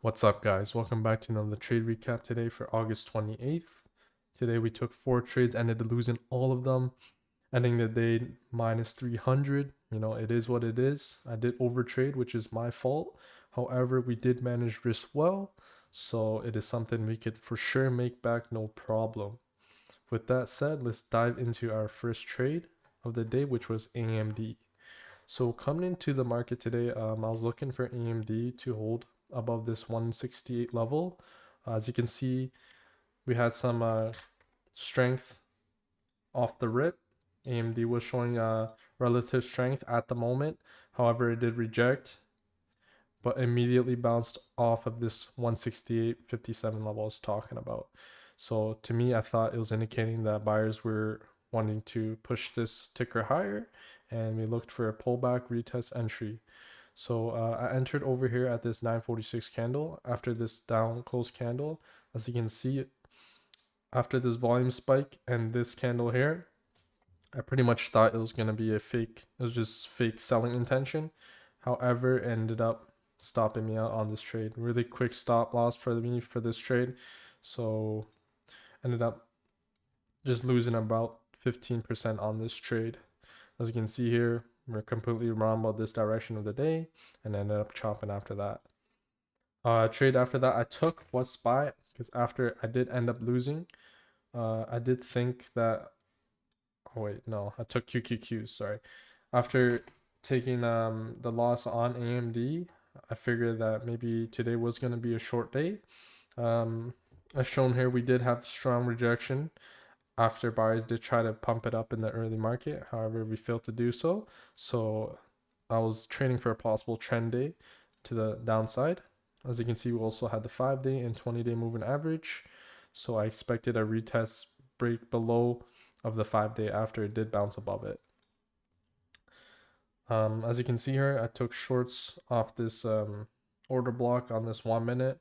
What's up, guys? Welcome back to another trade recap today for August 28th. Today we took 4 trades, ended up losing all of them, ending the day minus 300. It is what it is. I did overtrade, which is my fault. However, we did manage risk well, so it is something we could for sure make back, no problem. With that said, let's dive into our first trade of the day, which was AMD. So coming into the market today, I was looking for AMD to hold above this 168 level. As you can see, we had some strength off the rip. AMD was showing relative strength at the moment. However, it did reject, but immediately bounced off of this 168.57 level I was talking about. So to me, I thought it was indicating that buyers were wanting to push this ticker higher, and we looked for a pullback retest entry. So I entered over here at this 946 candle after this down close candle. As you can see, after this volume spike and this candle here, I pretty much thought it was going to be a fake. It was just fake selling intention. However, it ended up stopping me out on this trade. Really quick stop loss for me for this trade. So ended up just losing about 15% on this trade. As you can see here, we're completely wrong about this direction of the day and ended up chopping after that. Trade after that I took was SPY because after I did end up losing, I did think that. Oh wait, no, I took QQQ. Sorry. After taking the loss on AMD, I figured that maybe today was gonna be a short day. As shown here, we did have strong rejection after buyers did try to pump it up in the early market. However, we failed to do so. So I was trading for a possible trend day to the downside. As you can see, we also had the 5-day and 20-day moving average. So I expected a retest break below of the 5-day after it did bounce above it. As you can see here, I took shorts off this order block on this 1 minute.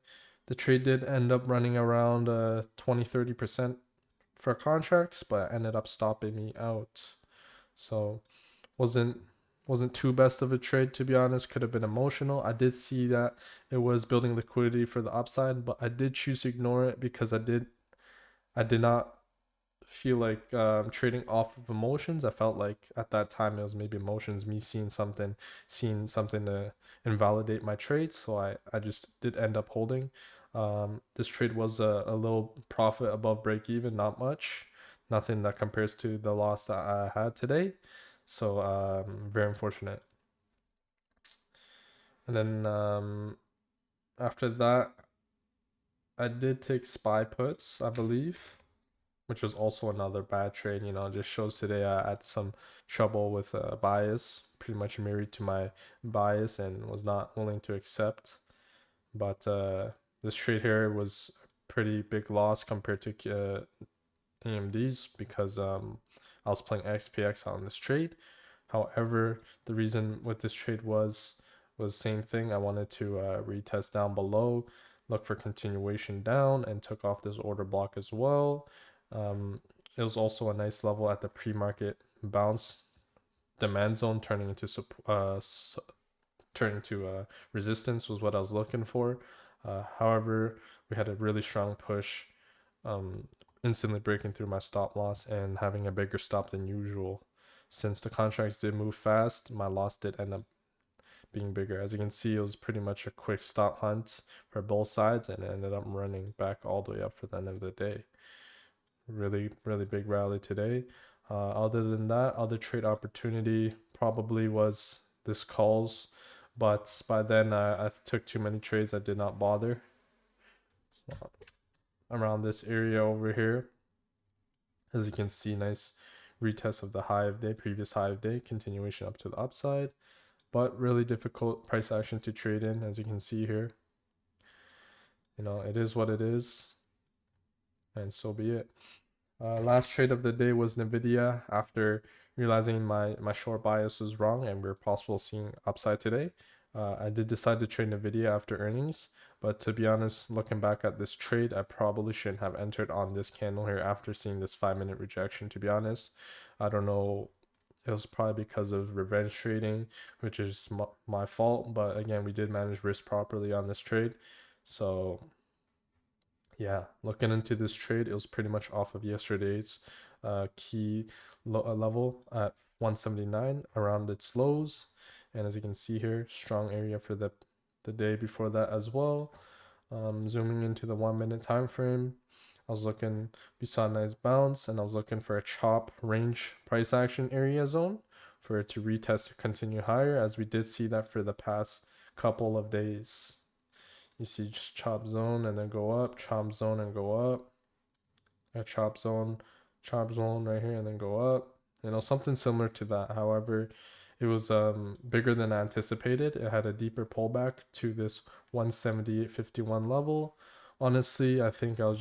The trade did end up running around 20-30% for contracts, but ended up stopping me out. So wasn't too best of a trade, to be honest. Could have been emotional. I did see that it was building liquidity for the upside, but I did choose to ignore it because I did not feel like trading off of emotions. I felt like at that time it was maybe emotions, me seeing something to invalidate my trades. So I just did end up holding. This trade was a little profit above break even, not much, nothing that compares to the loss that I had today. So very unfortunate. And then after that, I did take SPY puts, I believe, which was also another bad trade. Just shows today I had some trouble with bias, pretty much married to my bias and was not willing to accept. But this trade here was a pretty big loss compared to AMD's because I was playing XPX on this trade. However, the reason with this trade was same thing. I wanted to retest down below, look for continuation down, and took off this order block as well. It was also a nice level at the pre-market bounce demand zone, turning to resistance was what I was looking for. However, we had a really strong push, um, instantly breaking through my stop loss and having a bigger stop than usual. Since the contracts did move fast, my loss did end up being bigger. As you can see, it was pretty much a quick stop hunt for both sides and it ended up running back all the way up for the end of the day. Really, really big rally today. Other than that, other trade opportunity probably was this calls, but by then I took too many trades. I did not bother. So, around this area over here, as you can see, nice retest of the high of day, previous high of day, continuation up to the upside, but really difficult price action to trade in, as you can see here. It is what it is, and so be it. Last trade of the day was Nvidia. After realizing my short bias was wrong and we're possible seeing upside today, I did decide to trade Nvidia after earnings. But to be honest, looking back at this trade, I probably shouldn't have entered on this candle here after seeing this 5-minute rejection. To be honest, I don't know. It was probably because of revenge trading, which is my fault. But again, we did manage risk properly on this trade. So yeah, looking into this trade, it was pretty much off of yesterday's key level at 179 around its lows. And as you can see here, strong area for the day before that as well. Zooming into the 1 minute time frame, I was looking, we saw a nice bounce, and I was looking for a chop range price action area zone for it to retest to continue higher, as we did see that for the past couple of days. You see just chop zone and then go up, chop zone and go up, a chop zone right here and then go up. You know, something similar to that. However, it was bigger than anticipated. It had a deeper pullback to this 178.51 level. Honestly, I think I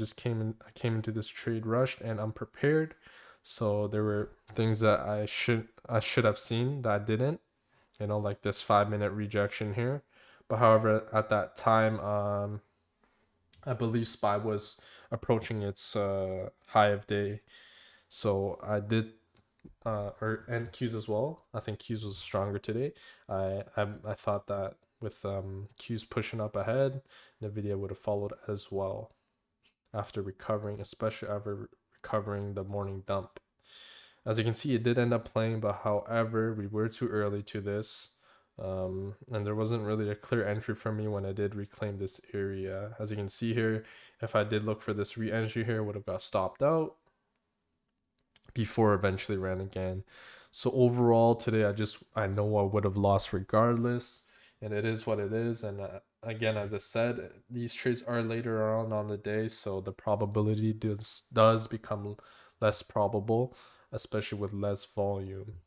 came into this trade rushed and unprepared. So there were things that I should have seen that I didn't. You know, like this 5 minute rejection here. But however, at that time, I believe SPY was approaching its high of day. So I did and Qs as well. I think Qs was stronger today. I thought that with Qs pushing up ahead, Nvidia would have followed as well after recovering, especially after recovering the morning dump. As you can see, it did end up playing, but however, we were too early to this. And there wasn't really a clear entry for me when I did reclaim this area. As you can see here, if I did look for this re-entry here, would have got stopped out before eventually ran again. So overall today, I know I would have lost regardless, and it is what it is. And again, as I said, these trades are later on the day, so the probability does become less probable, especially with less volume.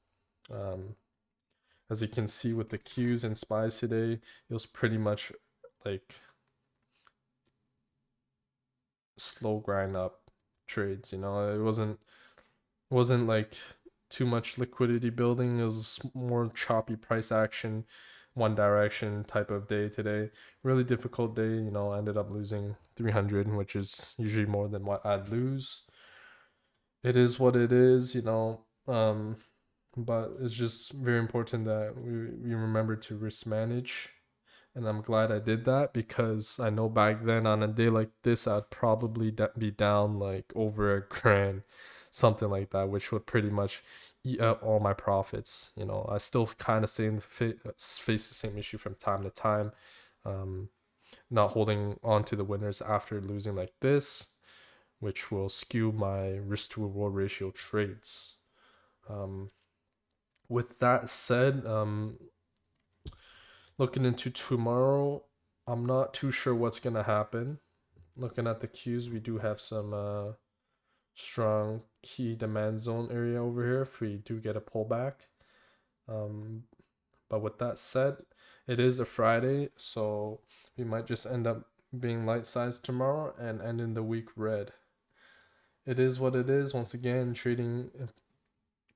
As you can see with the Qs and SPYs today, it was pretty much like slow grind up trades. You know, it wasn't like too much liquidity building. It was more choppy price action, one direction type of day today. Really difficult day. You know, I ended up losing 300, which is usually more than what I'd lose. It is what it is. You know. But it's just very important that we remember to risk manage, and I'm glad I did that, because I know back then on a day like this I'd probably be down like over $1,000, something like that, which would pretty much eat up all my profits. You know, I still kind of face the same issue from time to time, not holding on to the winners after losing like this, which will skew my risk to reward ratio trades. With that said, looking into tomorrow, I'm not too sure what's gonna happen. Looking at the Qs, we do have some strong key demand zone area over here if we do get a pullback. But with that said, it is a Friday, so we might just end up being light sized tomorrow and ending the week red. It is what it is. Once again, trading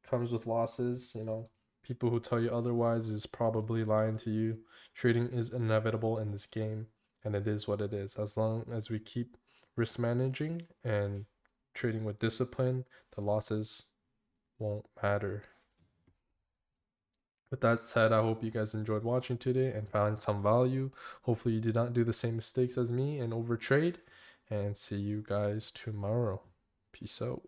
comes with losses. You know, people who tell you otherwise is probably lying to you. Trading is inevitable in this game, and it is what it is. As long as we keep risk managing and trading with discipline, the losses won't matter. With that said, I hope you guys enjoyed watching today and found some value. Hopefully you did not do the same mistakes as me and overtrade, and see you guys tomorrow. Peace out.